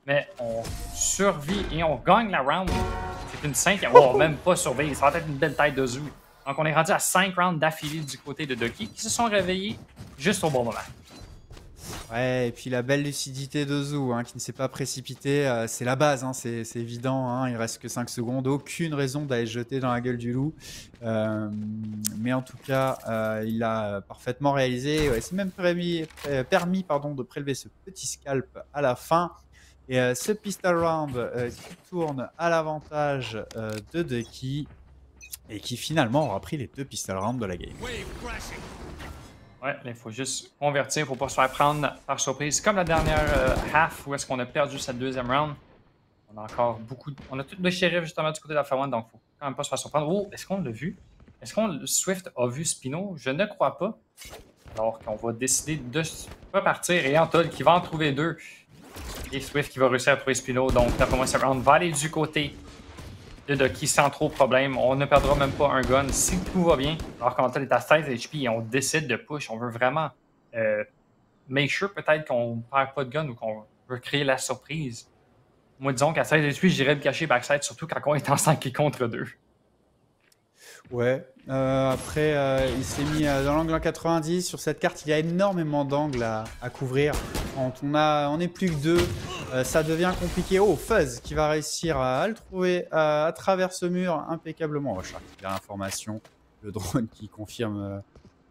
[SPEAKER 1] Mais on survit et on gagne la round. C'est une 5. On va même pas survivre. Ça va être une belle tête de Zoo. Donc, on est rendu à 5 rounds d'affilée du côté de Ducky qui se sont réveillés juste au bon moment.
[SPEAKER 2] Ouais, et puis la belle lucidité de Zoo, qui ne s'est pas précipité, c'est la base, c'est évident, il reste que 5 secondes, aucune raison d'aller se jeter dans la gueule du loup. Mais en tout cas, il a parfaitement réalisé, c'est même permis de prélever ce petit scalp à la fin. Et ce pistol round qui tourne à l'avantage de Ducky et qui finalement aura pris les deux pistol rounds de la game.
[SPEAKER 1] Ouais, il faut juste convertir pour pas se faire prendre par surprise. Comme la dernière half où est-ce qu'on a perdu cette deuxième round. On a encore beaucoup. On a tout le shérif justement du côté de la One, donc faut quand même pas se faire surprendre. Oh, est-ce qu'on l'a vu? Est-ce qu'on Swift a vu Spino? Je ne crois pas. Alors qu'on va décider de pas partir et Antol qui va en trouver deux. Et Swift qui va réussir à trouver Spino. Donc d'après moi, cette round va aller du côté de Ducky sans trop de problème. On ne perdra même pas un gun si tout va bien. Alors qu'Antol est à 16 HP et on décide de push. On veut vraiment make sure peut-être qu'on ne perd pas de gun ou qu'on veut créer la surprise. Moi, disons qu'à 16 HP, j'irais me cacher backside, surtout quand on est en 5 contre 2.
[SPEAKER 2] Ouais, après, il s'est mis dans l'angle en 90. Sur cette carte, il y a énormément d'angles à couvrir. Quand on n'est plus que deux, ça devient compliqué. Oh, Fuzz qui va réussir à le trouver à travers ce mur impeccablement. Oh, Shark, il a l'information. Le drone qui confirme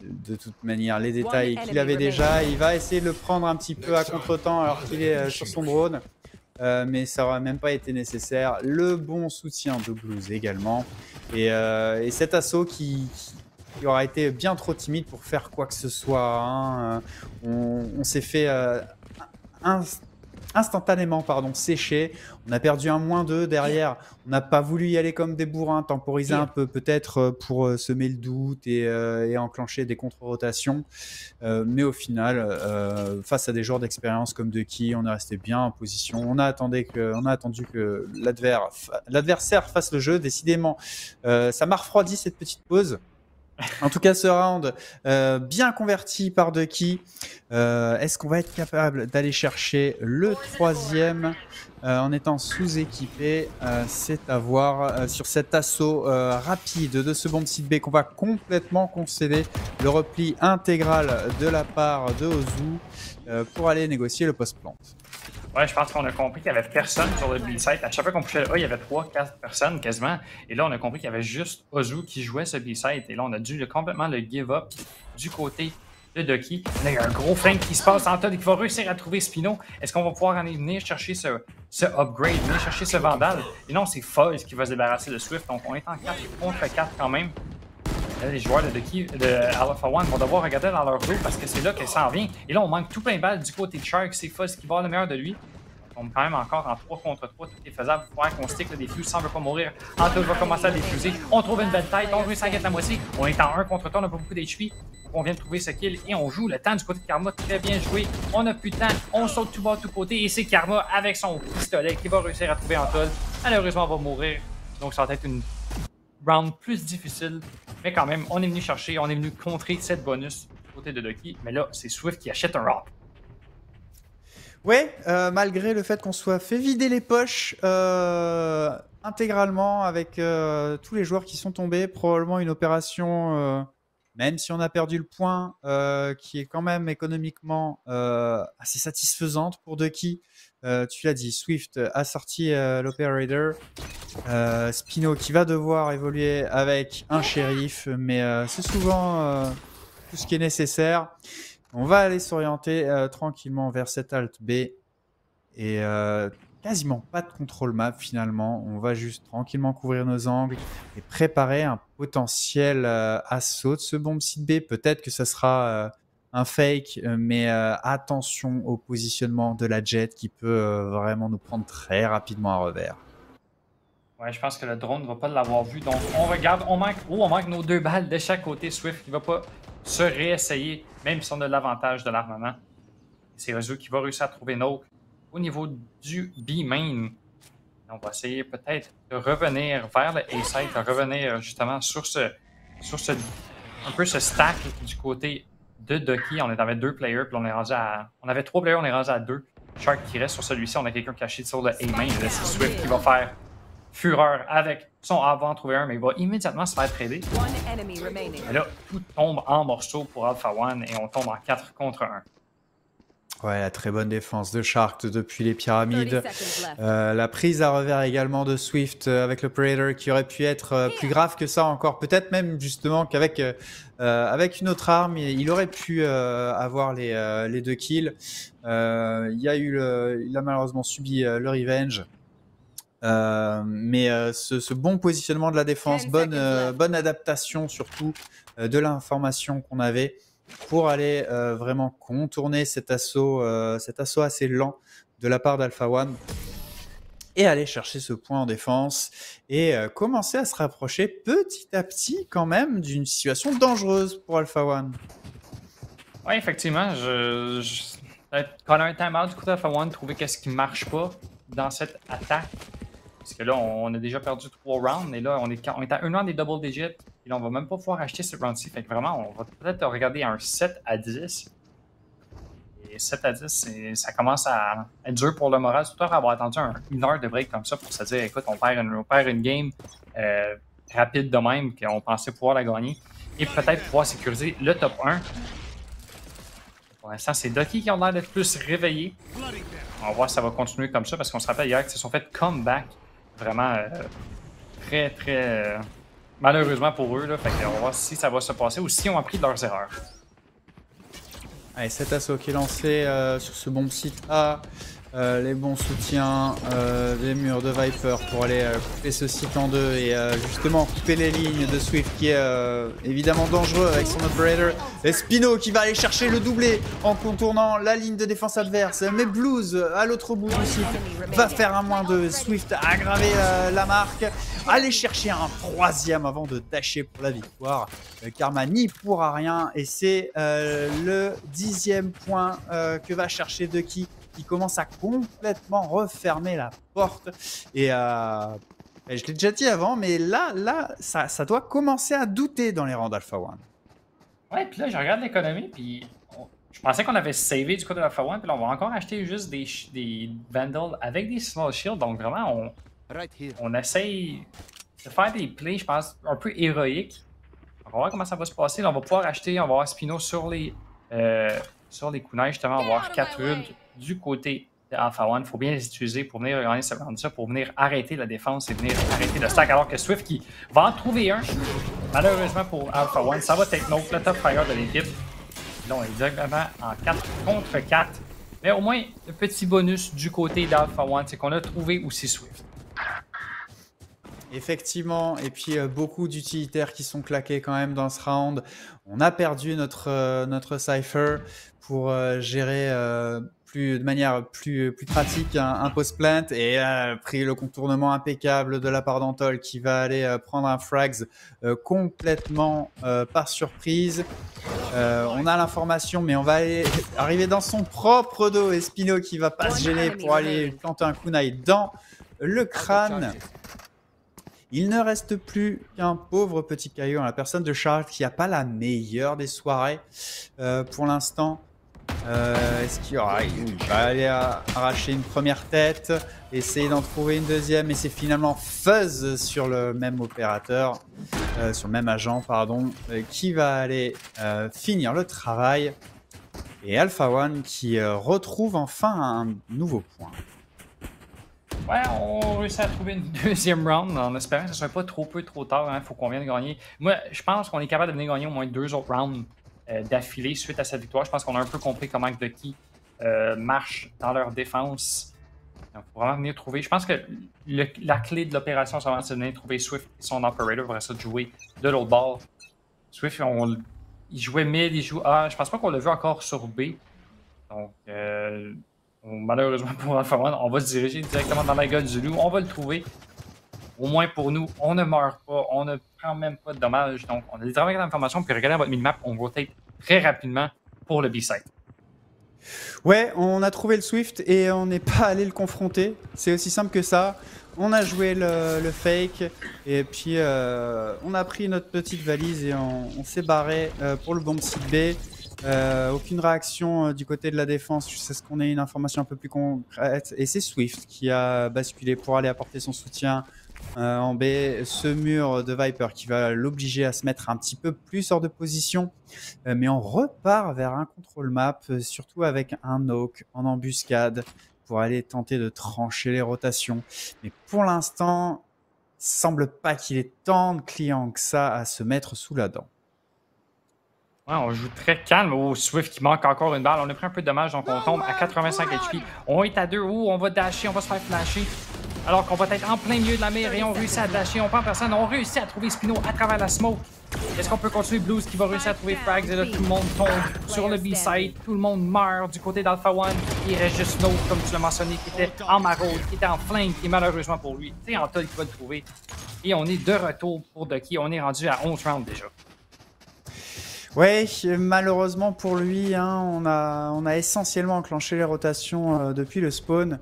[SPEAKER 2] de toute manière les détails qu'il avait déjà. Il va essayer de le prendre un petit peu à contre-temps alors qu'il est sur son drone. Mais ça n'aurait même pas été nécessaire. Le bon soutien de Blues également. Et cet assaut qui aura été bien trop timide pour faire quoi que ce soit. Hein. On s'est fait instantanément séché. On a perdu un -2 derrière. On n'a pas voulu y aller comme des bourrins, temporiser un peu peut-être pour semer le doute et enclencher des contre-rotations. Mais au final, face à des joueurs d'expérience comme Ducky, on est resté bien en position. On a attendu que l'adversaire fasse le jeu. Décidément, ça m'a refroidi cette petite pause. En tout cas, ce round bien converti par Ducky. Est-ce qu'on va être capable d'aller chercher le 3e en étant sous-équipé? C'est à voir sur cet assaut rapide de ce bomb site B qu'on va complètement concéder le repli intégral de la part de Ozu pour aller négocier le post-plante.
[SPEAKER 1] Ouais, je pense qu'on a compris qu'il n'y avait personne sur le B-site. À chaque fois qu'on touchait le A, il y avait 3-4 personnes quasiment. Et là, on a compris qu'il y avait juste Ozu qui jouait ce B-site. Et là, on a dû complètement le give up du côté de Ducky. Là, il y a un gros flank qui se passe en tête et qui va réussir à trouver Spino. Est-ce qu'on va pouvoir aller venir chercher ce upgrade, venir chercher ce Vandal? Et non, c'est Fuzz qui va se débarrasser de Swift. Donc, on est en 4 contre 4 quand même. Là, les joueurs de Ducky, de Alpha One vont devoir regarder dans leur dos parce que c'est là qu'elle s'en vient. Et là, on manque tout plein de balles du côté de Shark. C'est Fuzz qui va avoir le meilleur de lui. On tombe quand même encore en 3 contre 3. Tout est faisable. Il faut faire qu'on stick des fuses. Ça ne veut pas mourir. Antoine va commencer à défuser. On trouve une belle tête. On réussit à gagner la moitié. On est en 1 contre 3. On n'a pas beaucoup d'HP. On vient de trouver ce kill et on joue le temps du côté de Karma. Très bien joué. On n'a plus de temps. On saute tout bas de tous côtés. Et c'est Karma avec son pistolet qui va réussir à trouver Antoine. Malheureusement, on va mourir. Donc, ça va être une round plus difficile. Mais quand même, on est venu chercher. On est venu contrer cette bonus du côté de Ducky. Mais là, c'est Swift qui achète un rock.
[SPEAKER 2] Ouais, malgré le fait qu'on soit fait vider les poches intégralement avec tous les joueurs qui sont tombés, probablement une opération, même si on a perdu le point, qui est quand même économiquement assez satisfaisante pour Ducky. Tu l'as dit, Swift a sorti l'Operator. Spino qui va devoir évoluer avec un shérif, mais c'est souvent tout ce qui est nécessaire. On va aller s'orienter tranquillement vers cette alt B et quasiment pas de contrôle map finalement. On va juste tranquillement couvrir nos angles et préparer un potentiel assaut de ce bomb site B. Peut-être que ça sera un fake, mais attention au positionnement de la jet qui peut vraiment nous prendre très rapidement à revers.
[SPEAKER 1] Ouais, je pense que le drone ne va pas l'avoir vu. Donc, on regarde, on manque nos 2 balles de chaque côté. Swift qui ne va pas se réessayer, même si on a l'avantage de l'armement. C'est Ozu qui va réussir à trouver Noke au niveau du B-main. On va essayer peut-être de revenir vers le A-site, de revenir justement sur un peu ce stack du côté de Ducky. On avait 2 players, puis on avait 3 players, on est rendu à 2. Shark qui reste sur celui-ci, on a quelqu'un caché sur le A-main. Là, c'est Swift qui va faire fureur avec son avant trouver un, mais il va immédiatement se faire trader. Et là, tout tombe en morceaux pour Alpha One et on tombe en 4 contre 1.
[SPEAKER 2] Ouais, la très bonne défense de Shark depuis les pyramides. La prise à revers également de Swift avec l'Operator qui aurait pu être plus grave que ça encore. Peut-être même justement qu'avec une autre arme, il aurait pu avoir les 2 kills. Il a malheureusement subi le revenge. Mais ce bon positionnement de la défense, bonne adaptation surtout de l'information qu'on avait pour aller vraiment contourner cet assaut assez lent de la part d'Alpha One et aller chercher ce point en défense et commencer à se rapprocher petit à petit quand même d'une situation dangereuse pour Alpha One.
[SPEAKER 1] Oui, effectivement, quand on a un timeout du côté d'Alpha One, trouver qu'est-ce qui marche pas dans cette attaque. Parce que là, on a déjà perdu 3 rounds, et là, on est à 1 round des double digits, et là, on va même pas pouvoir acheter ce round-ci. Fait que vraiment, on va peut-être regarder un 7 à 10. Et 7 à 10, ça commence à être dur pour le moral, surtout avoir attendu une heure de break comme ça pour se dire, écoute, on perd une game rapide de même, qu'on pensait pouvoir la gagner, et peut-être pouvoir sécuriser le top 1. Pour l'instant, c'est Ducky qui a l'air d'être plus réveillé. On va voir si ça va continuer comme ça, parce qu'on se rappelle hier qu'ils se sont fait comeback vraiment très, très malheureusement pour eux. Là, fait qu'on va voir si ça va se passer ou si on a appris de leurs erreurs.
[SPEAKER 2] Allez, cet assaut qui est lancé sur ce bomb site A. Les bons soutiens des murs de Viper pour aller couper ce site en deux et justement couper les lignes de Swift qui est évidemment dangereux avec son operator. Et Spino qui va aller chercher le doublé en contournant la ligne de défense adverse. Mais Blues à l'autre bout du site va faire un -2. Swift a aggravé la marque. Aller chercher un troisième avant de dasher pour la victoire. Karma n'y pourra rien et c'est le 10e point que va chercher Ducky, qui commence à complètement refermer la porte. Et je l'ai déjà dit avant, mais là ça doit commencer à douter dans les rangs d'Alpha One.
[SPEAKER 1] Ouais, puis là, je regarde l'économie, puis je pensais qu'on avait savé du côté d'Alpha One, puis là, on va encore acheter juste des Vandals avec des Small Shields. Donc vraiment, on essaye de faire des plays, je pense, un peu héroïques. On va voir comment ça va se passer. Là, on va pouvoir acheter, on va avoir Spino sur les kunai, justement, on va avoir 4 ults du côté d'Alpha One. Il faut bien les utiliser pour venir gagner ce round-là, pour venir arrêter la défense et venir arrêter le stack, alors que Swift qui va en trouver un. Malheureusement pour Alpha One, ça va take note, le top fire de l'équipe. Là, on est directement en 4 contre 4. Mais au moins, le petit bonus du côté d'Alpha One, c'est qu'on a trouvé aussi Swift.
[SPEAKER 2] Effectivement, et puis beaucoup d'utilitaires qui sont claqués quand même dans ce round. On a perdu notre Cypher pour gérer de manière plus pratique un post-plant et pris le contournement impeccable de la part d'Antol qui va aller prendre un frags complètement par surprise. On a l'information, mais on va arriver dans son propre dos et Spino qui va pas se gêner pour aller planter un kunai dans le crâne. Il ne reste plus qu'un pauvre petit caillou en la personne de Charles qui n'a pas la meilleure des soirées pour l'instant. Est-ce qu'il va aller arracher une première tête, essayer d'en trouver une deuxième, et c'est finalement Fuzz sur le même opérateur, sur le même agent, pardon, qui va aller finir le travail. Et Alpha One qui retrouve enfin un nouveau point.
[SPEAKER 1] Ouais, on réussit à trouver une deuxième round en espérant que ce ne soit pas trop tard. Il faut qu'on vienne gagner. Moi, je pense qu'on est capable de venir gagner au moins 2 autres rounds d'affilée suite à cette victoire. Je pense qu'on a un peu compris comment Ducky marche dans leur défense. Il faut vraiment venir trouver. Je pense que la clé de l'opération, c'est de venir trouver Swift et son operator pour essayer de jouer de l'autre ball. Swift, il jouait mid, il joue A. Je pense pas qu'on l'a vu encore sur B. Donc, malheureusement pour Alpha One, on va se diriger directement dans la gueule du loup. On va le trouver. Au moins pour nous, on ne meurt pas, on ne prend même pas de dommages. Donc, on a des travaux d'information, puis regardez votre minimap, on rotate très rapidement pour le B-side.
[SPEAKER 2] Ouais, on a trouvé le Swift et on n'est pas allé le confronter. C'est aussi simple que ça. On a joué le fake et puis on a pris notre petite valise et on s'est barré pour le bomb site B. Aucune réaction du côté de la défense jusqu'à ce qu'on ait une information un peu plus concrète. Et c'est Swift qui a basculé pour aller apporter son soutien en B. Ce mur de Viper qui va l'obliger à se mettre un petit peu plus hors de position. Mais on repart vers un control map, surtout avec un Oak en embuscade pour aller tenter de trancher les rotations. Mais pour l'instant, il semble pas qu'il ait tant de clients que ça à se mettre sous la dent.
[SPEAKER 1] Ouais, on joue très calme. Oh, Swift qui manque encore une balle. On a pris un peu de dommage, donc on tombe à 85 HP. On est à 2. Oh, on va dasher, on va se faire flasher. Alors qu'on va être en plein milieu de la mer et on réussit à dasher. On prend personne. On réussit à trouver Spino à travers la smoke. Est-ce qu'on peut continuer Blues qui va réussir à trouver Frags? Et là, tout le monde tombe sur le B-side. Tout le monde meurt du côté d'Alpha One. Il reste juste Snow, comme tu l'as mentionné, qui était en maraude, qui était en flingue, qui malheureusement pour lui, c'est Antol qui va le trouver. Et on est de retour pour Ducky. On est rendu à 11 rounds déjà.
[SPEAKER 2] Ouais, malheureusement pour lui, hein, on a essentiellement enclenché les rotations depuis le spawn,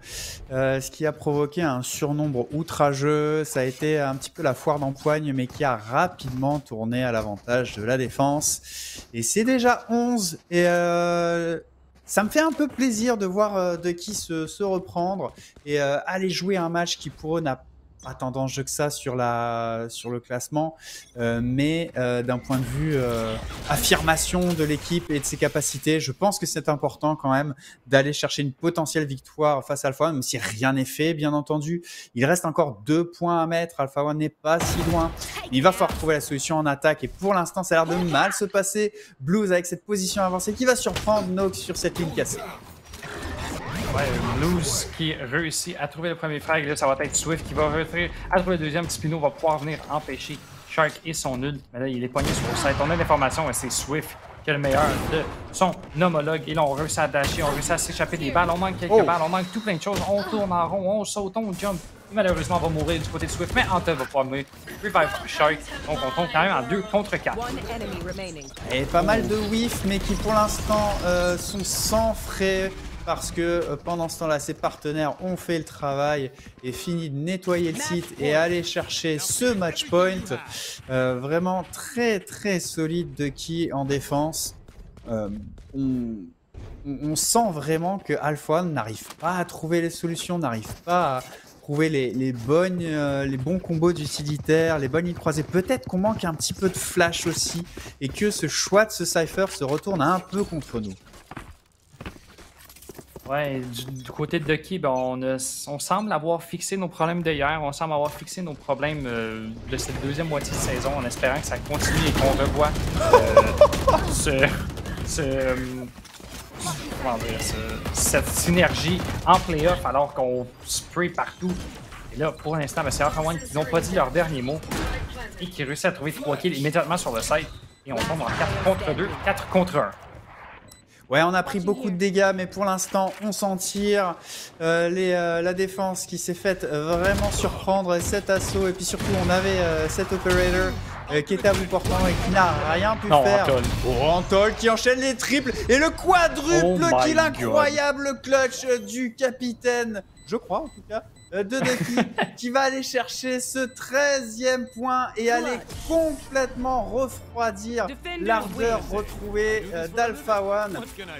[SPEAKER 2] ce qui a provoqué un surnombre outrageux. Ça a été un petit peu la foire d'empoigne, mais qui a rapidement tourné à l'avantage de la défense. Et c'est déjà 11, et ça me fait un peu plaisir de voir Ducky se reprendre et aller jouer un match qui pour eux n'a pas tant d'enjeux que ça sur le classement, mais d'un point de vue affirmation de l'équipe et de ses capacités, je pense que c'est important quand même d'aller chercher une potentielle victoire face à Alpha One, même si rien n'est fait, bien entendu. Il reste encore 2 points à mettre. Alpha One n'est pas si loin. Il va falloir trouver la solution en attaque et pour l'instant, ça a l'air de mal se passer. Blues avec cette position avancée qui va surprendre Nox sur cette ligne cassée.
[SPEAKER 1] Ouais, Blues qui réussit à trouver le premier frag. Là, ça va être Swift qui va réussir à trouver le deuxième. Spino va pouvoir venir empêcher Shark et son nul. Mais là, il est pogné sur le site. On a l'information et c'est Swift qui est le meilleur de son homologue. Et là, on réussit à dasher, on réussit à s'échapper des balles. On manque quelques balles, on manque tout plein de choses. On tourne en rond, on saute, on jump. Et malheureusement, on va mourir du côté de Swift. Mais Anta va pouvoir venir revive Shark. Donc, on tombe quand même en 2 contre 4.
[SPEAKER 2] Et pas mal de whiffs, mais qui pour l'instant sont sans frais. Parce que pendant ce temps-là, ses partenaires ont fait le travail et fini de nettoyer le site et aller chercher ce match point. Vraiment très très solide de qui en défense. On sent vraiment que Alpha One n'arrive pas à trouver les solutions, n'arrive pas à trouver les bons combos d'utilitaires, les bonnes lignes croisées. Peut-être qu'on manque un petit peu de flash aussi et que ce choix de ce Cypher se retourne un peu contre nous.
[SPEAKER 1] Ouais, du côté de Ducky, ben on semble avoir fixé nos problèmes d'hier, on semble avoir fixé nos problèmes de cette deuxième moitié de saison en espérant que ça continue et qu'on revoit cette synergie en playoff alors qu'on spray partout. Et là, pour l'instant, ben, c'est Alpha One qui n'ont pas dit leur dernier mot et qui réussit à trouver 3 kills immédiatement sur le site. Et on tombe en 4 contre 2, 4 contre 1.
[SPEAKER 2] Ouais, on a pris beaucoup de dégâts, mais pour l'instant, on s'en tire. La défense qui s'est faite vraiment surprendre cet assaut. Et puis surtout, on avait cet operator qui était à bout portant et qui n'a rien pu faire. Antol qui enchaîne les triples et le quadruple kill incroyable clutch du capitaine, je crois en tout cas, de Ducky, qui va aller chercher ce 13e point et aller complètement refroidir l'ardeur retrouvée d'Alpha One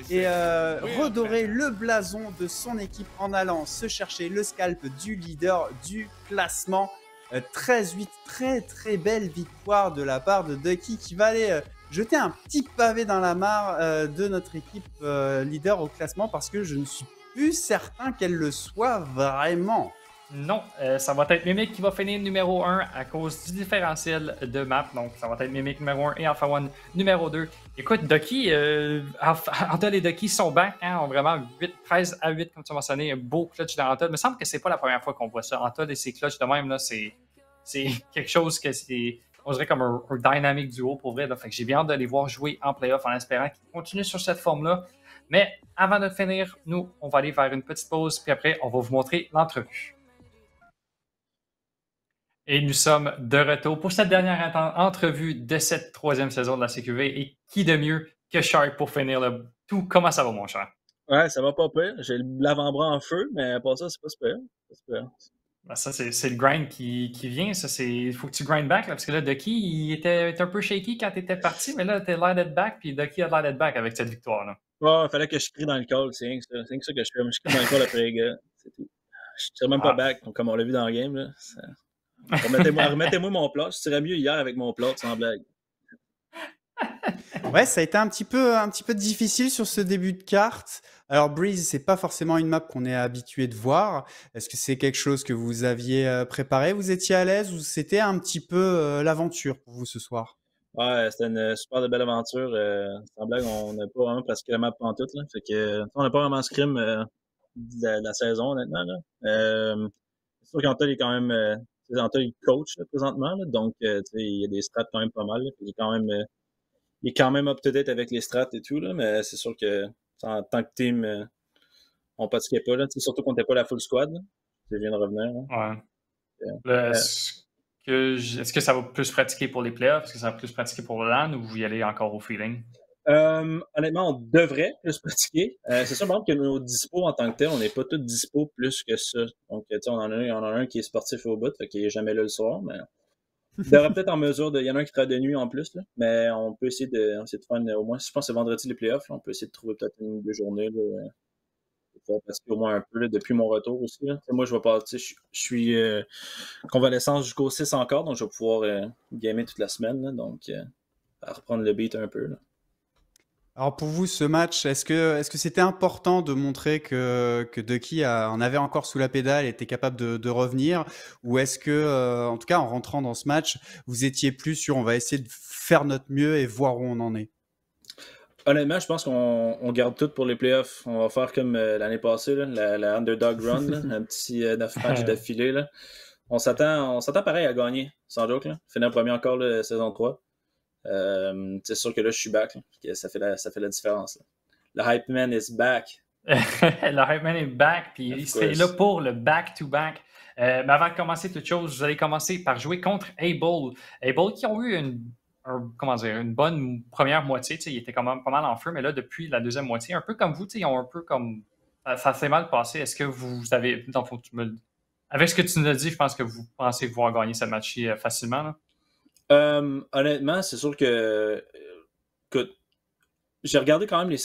[SPEAKER 2] et redorer le blason de son équipe en allant se chercher le scalp du leader du classement. 13-8, très très belle victoire de la part de Ducky qui va aller jeter un petit pavé dans la mare de notre équipe leader au classement parce que je ne suis plus certain qu'elle le soit vraiment.
[SPEAKER 1] Non, ça va être Mimic qui va finir numéro 1 à cause du différentiel de map. Donc, ça va être Mimic numéro 1 et Alpha One numéro 2. Écoute, Ducky, Antol et Ducky sont back, hein, ont vraiment 13 à 8, comme tu as mentionné, un beau clutch dans Antol. Il me semble que c'est pas la première fois qu'on voit ça. Antol et ses clutches de même, là, c'est quelque chose que c'est, on dirait comme un dynamic duo pour vrai. Là. Fait que j'ai bien hâte de les voir jouer en playoff en espérant qu'ils continuent sur cette forme-là. Mais avant de finir, nous, on va aller vers une petite pause, puis après, on va vous montrer l'entrevue. Et nous sommes de retour pour cette dernière entrevue de cette 3e saison de la CQV. Et qui de mieux que Shark pour finir le tout? Comment ça va, mon cher?
[SPEAKER 3] Ouais, ça va pas pire. J'ai l'avant-bras en feu, mais pour ça, c'est pas super.
[SPEAKER 1] Ben ça, c'est le grind qui vient. Il faut que tu grind back, là, parce que là, Ducky, il était un peu shaky quand tu étais parti, mais là, tu as l'air d'être back, puis Ducky a l'air d'être back avec cette victoire-là.
[SPEAKER 3] Ouais, il fallait que je crie dans le call, c'est rien que ça que je fais. Je crie dans le call après les gars, c'est tout. Je tire même pas back, comme on l'a vu dans le game. Là. Remettez-moi mon plot. Je tirais mieux hier avec mon plot, sans blague.
[SPEAKER 2] Ouais, ça a été un petit peu difficile sur ce début de carte. Alors Breeze, c'est pas forcément une map qu'on est habitué de voir. Est-ce que c'est quelque chose que vous aviez préparé? Vous étiez à l'aise ou c'était un petit peu l'aventure pour vous ce soir?
[SPEAKER 3] Ouais, c'était une super belle aventure. Sans blague, on n'a pas vraiment pratiqué la map pantoute. Là. Fait que, on n'a pas vraiment scrim de la saison, honnêtement. Là. C'est sûr qu'Antol est quand même... Antol, il coach là, présentement. Là, donc, il y a des strats quand même pas mal. Là, il est quand même up-to-date avec les strats et tout. Là, mais c'est sûr que en tant que team, on pratiquait pas. Là, surtout qu'on n'était pas la full squad. Là. Je viens de revenir. Là.
[SPEAKER 1] Ouais. Est-ce que ça va plus pratiquer pour les playoffs? Est-ce que ça va plus pratiquer pour le LAN ou vous y allez encore au feeling?
[SPEAKER 3] Honnêtement, on devrait plus pratiquer. C'est sûr, par exemple, que nos dispos en tant que tel, on n'est pas tous dispo plus que ça. Donc, on en a un qui est sportif au bout, fait qu'il n'est jamais là le soir, mais il devrait peut-être en mesure de. Il y en a un qui travaille de nuit en plus, là, mais on peut essayer de faire au moins, je pense que c'est vendredi les playoffs, là, on peut essayer de trouver peut-être une ou deux journées là, pouvoir pratiquer au moins un peu là, depuis mon retour aussi. Là. Moi, je vais pas, je suis convalescent jusqu'au 6 encore, donc je vais pouvoir gamer toute la semaine. Là, donc, à reprendre le beat un peu. Là.
[SPEAKER 2] Alors pour vous, ce match, est-ce que c'était important de montrer que Ducky en avait encore sous la pédale et était capable de revenir? Ou est-ce que, en tout cas en rentrant dans ce match, vous étiez plus sur on va essayer de faire notre mieux et voir où on en est?
[SPEAKER 3] Honnêtement, je pense qu'on garde tout pour les playoffs. On va faire comme l'année passée, là, la Underdog Run, là, un petit 9 matchs d'affilée. Là. On s'attend pareil à gagner, sans joke. Là. Finir premier encore la saison 3. C'est sûr que là, je suis back. Là, ça fait la différence. Là. Le Hype Man is back.
[SPEAKER 1] Le Hype Man est back, puis il serait là pour le back-to-back. Mais avant de commencer toute chose, vous allez commencer par jouer contre Able. Able qui ont eu une bonne première moitié. Ils étaient quand même pas mal en feu, mais là, depuis la deuxième moitié, un peu comme vous, ils ont un peu comme... Ça s'est mal passé. Est-ce que vous avez... Avec ce que tu nous as dit, je pense que vous pensez pouvoir gagner ce match-ci facilement, là?
[SPEAKER 3] Honnêtement, c'est sûr que j'ai regardé quand même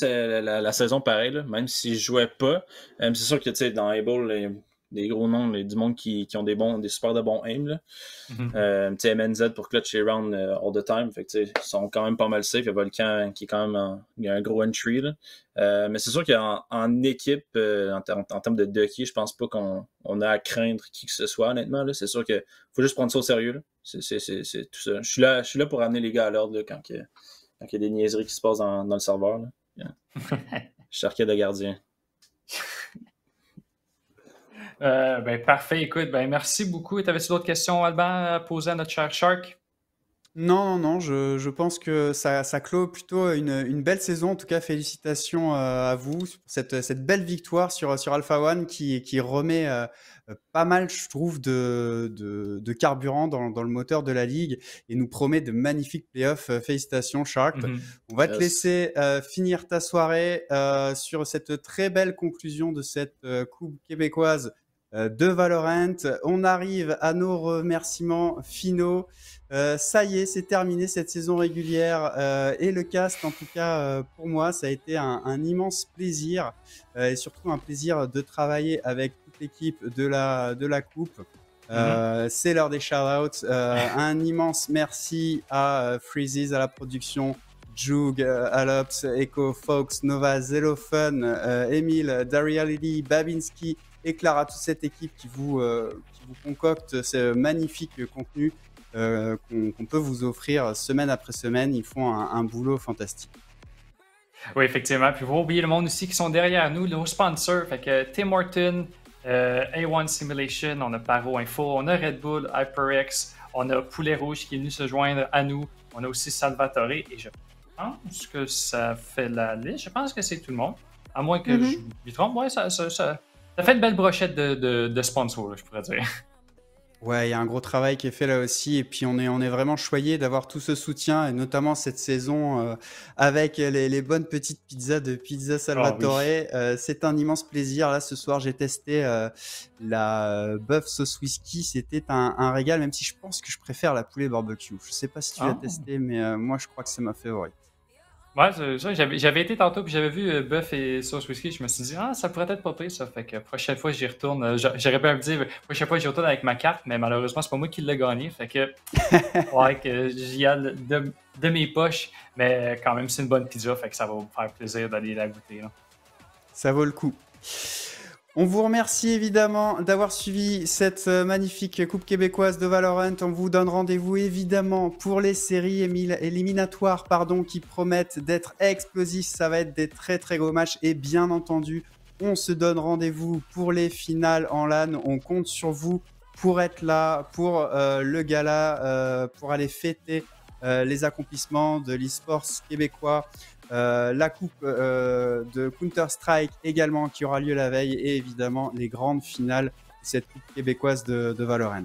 [SPEAKER 3] la saison pareil, là, même si je jouais pas. C'est sûr que dans Able, des gros noms, du monde qui ont des super de bons aim. Là. Mm-hmm. MNZ pour clutch les rounds all the time. Fait que, ils sont quand même pas mal safe. Il y a Volcan qui est quand même il y a un gros entry. Là. Mais c'est sûr qu'en équipe, en termes de Ducky, je pense pas qu'on a à craindre qui que ce soit, honnêtement. Là. C'est sûr qu'il faut juste prendre ça au sérieux. Là. C'est tout ça. Je suis là pour amener les gars à l'ordre quand il y a des niaiseries qui se passent dans le serveur. Là. Yeah. Je suis arcade de gardien.
[SPEAKER 1] Parfait. Écoute, merci beaucoup. T'avais-tu d'autres questions, Alban, à poser à notre cher Shark?
[SPEAKER 2] Non. Je pense que ça clôt plutôt une belle saison. En tout cas, félicitations à vous pour cette belle victoire sur Alpha One qui remet pas mal, je trouve, de carburant dans le moteur de la ligue et nous promet de magnifiques playoffs. Félicitations, Shark. Mm-hmm. On va te laisser finir ta soirée sur cette très belle conclusion de cette Coupe québécoise de Valorant. On arrive à nos remerciements finaux. Ça y est, c'est terminé cette saison régulière et le cast, en tout cas pour moi, ça a été un immense plaisir et surtout un plaisir de travailler avec toute l'équipe de la coupe. C'est l'heure des shout-outs. Un immense merci à Freezes, à la production, Jug, Alops, Echo, Fox, Nova, Zelofun, Emile, Daria Lily, Babinski et Clara, toute cette équipe qui vous concocte ce magnifique contenu qu'on peut vous offrir semaine après semaine. Ils font un boulot fantastique.
[SPEAKER 1] Oui, effectivement. Puis, il faut oublier le monde aussi qui sont derrière nous, nos sponsors. Fait que Tim Horton, A1 Simulation, on a Paro Info, on a Red Bull, HyperX, on a Poulet Rouge qui est venu se joindre à nous. On a aussi Salvatore et je pense que ça fait la liste. Je pense que c'est tout le monde. À moins que je me trompe. Ouais, ça fait une belle brochette de sponsors, là, je pourrais dire.
[SPEAKER 2] Ouais, il y a un gros travail qui est fait là aussi. Et puis, on est vraiment choyé d'avoir tout ce soutien, et notamment cette saison avec les bonnes petites pizzas de Pizza Salvatore. Oui. C'est un immense plaisir. Là, ce soir, j'ai testé la bœuf sauce whisky. C'était un régal, même si je pense que je préfère la poulet barbecue. Je sais pas si tu l'as testé, mais moi, je crois que c'est ma favorite.
[SPEAKER 1] Ouais, c'est ça. J'avais été tantôt puis j'avais vu bœuf et sauce whisky. Je me suis dit, ça pourrait être pas pire ça. Fait que prochaine fois, j'y retourne. J'aurais pu me dire, prochaine fois, j'y retourne avec ma carte, mais malheureusement, c'est pas moi qui l'ai gagné. Fait que, que j'y aille de mes poches. Mais quand même, c'est une bonne pizza. Fait que ça va me faire plaisir d'aller la goûter. Là.
[SPEAKER 2] Ça vaut le coup. On vous remercie évidemment d'avoir suivi cette magnifique Coupe québécoise de Valorant. On vous donne rendez-vous évidemment pour les séries éliminatoires qui promettent d'être explosifs. Ça va être des très très gros matchs et bien entendu, on se donne rendez-vous pour les finales en LAN. On compte sur vous pour être là, pour le gala, pour aller fêter les accomplissements de l'e-sport québécois. La coupe de Counter-Strike également qui aura lieu la veille et évidemment les grandes finales de cette coupe québécoise de Valorant.